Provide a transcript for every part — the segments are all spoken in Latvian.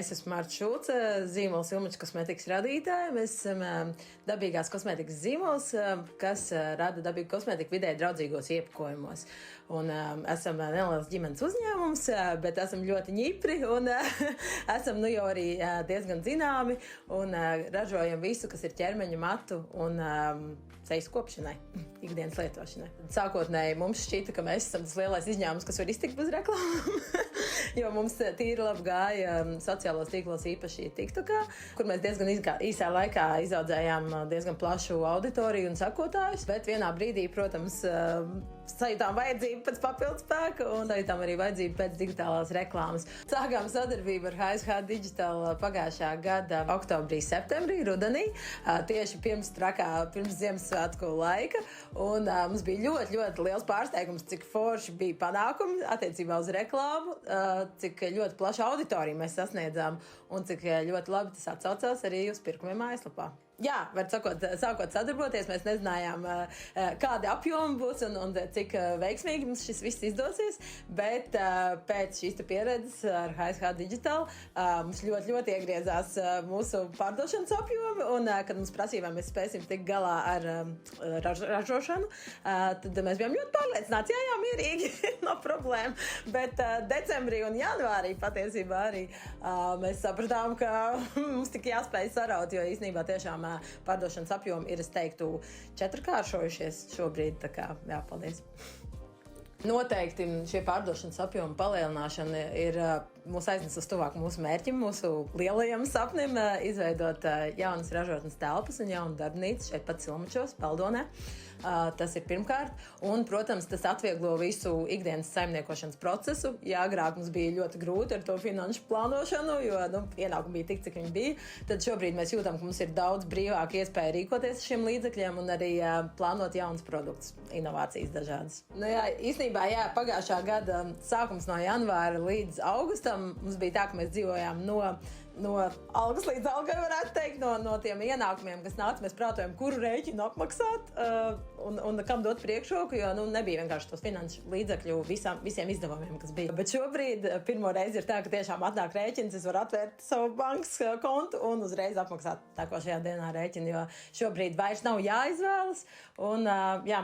Es esmu Marta Šulce, zīmols Ilmača kosmētikas radītāja. Mēs esam dabīgās kosmētikas zīmols, kas rada dabīgu kosmētiku vidē draudzīgos iepakojumos. Un esam neliels ģimenes uzņēmums, bet esam ļoti ņipri un esam jau arī diezgan zināmi un ražojam visu, kas ir ķermeņa matu un sejas kopšanai, ikdienas lietošanai. Sākotnēji mums šķita, ka mēs esam tas lielais izņēmums, kas var iztikt bez reklāmām. Jo mums tīri labi gāja sociālos tīklos, īpaši TikTokā, kur mēs diezgan īsā laikā izaudzējām diezgan plašu auditoriju un sekotājus, bet vienā brīdī, protams, sajūtām vajadzību pēc papildu spēka un sajūtām arī vajadzību pēc digitālās reklāmas. Sākām sadarbību ar HSH Digital pagājušā gada oktobrī, septembrī, rudenī, tieši pirms Ziemassvētku laika, un mums bija ļoti, ļoti liels pārsteigums, cik forši bija panākumi attiecībā uz reklāmu, cik ļoti plašu auditoriju mēs sasniedzām un cik ļoti labi tas atsaucās arī uz pirkumiem mājaslapā. Jā, var sakot, sākot sadarboties, mēs nezinājām, kādi apjomi būs un cik veiksmīgi mums šis viss izdosies, bet pēc šīs pieredzes ar HSH Digital mums ļoti, ļoti iegriezās mūsu pārdošanas apjomi, un kad mums prasīja, vai mēs spēsim tikt galā ar ražošanu, tad mēs bijām ļoti pārliecināti, jā, mierīgi, no problēma, bet decembrī un janvārī patiesībā arī mēs sapratām, ka mums tik jāspēj saraut, jo īstenībā tiešām pārdošanas apjomi ir, es teiktu, 4-kāršojušies šobrīd, tā kā, jā, paldies. Noteikti šie pārdošanas apjomu palielināšana ir mūs aiznes uz tuvāk mūsu mērķim, mūsu lielajam sapnim, izveidot jaunas ražotnes telpas un jaunu darbnīcu šeit pat Silmačos, Peldonē. Tas ir pirmkārt, un, protams, tas atvieglo visu ikdienas saimniekošanas procesu. Ja agrāk mums bija ļoti grūti ar to finanšu plānošanu, jo ienākumi bija tik, cik viņi bija, tad šobrīd mēs jūtam, ka mums ir daudz brīvāk iespēja rīkoties ar šiem līdzekļiem un arī plānot jaunas produktus, inovācijas dažādas. Īstenībā, pagājušā gada sākums no janvāra līdz augustam mums bija tā, ka mēs dzīvojām no algas līdz algai, varētu teikt, no tiem ienākumiem, kas nāca, mēs prātojam, kuru rēķinu apmaksāt un kam dot priekšroku, jo nebija vienkārši tos finanšu līdzekļu visiem izdevumiem, kas bija. Bet šobrīd pirmo reizi ir tā, ka tiešām atnāk rēķins, es varu atvērt savu bankas kontu un uzreiz apmaksāt tākošajā dienā rēķinu, jo šobrīd vairs nav jāizvēlas un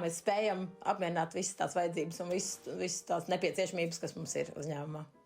mēs spējam apmierināt visas tās vajadzības un visas tās nepieciešamības, kas mums ir uzņēmumā.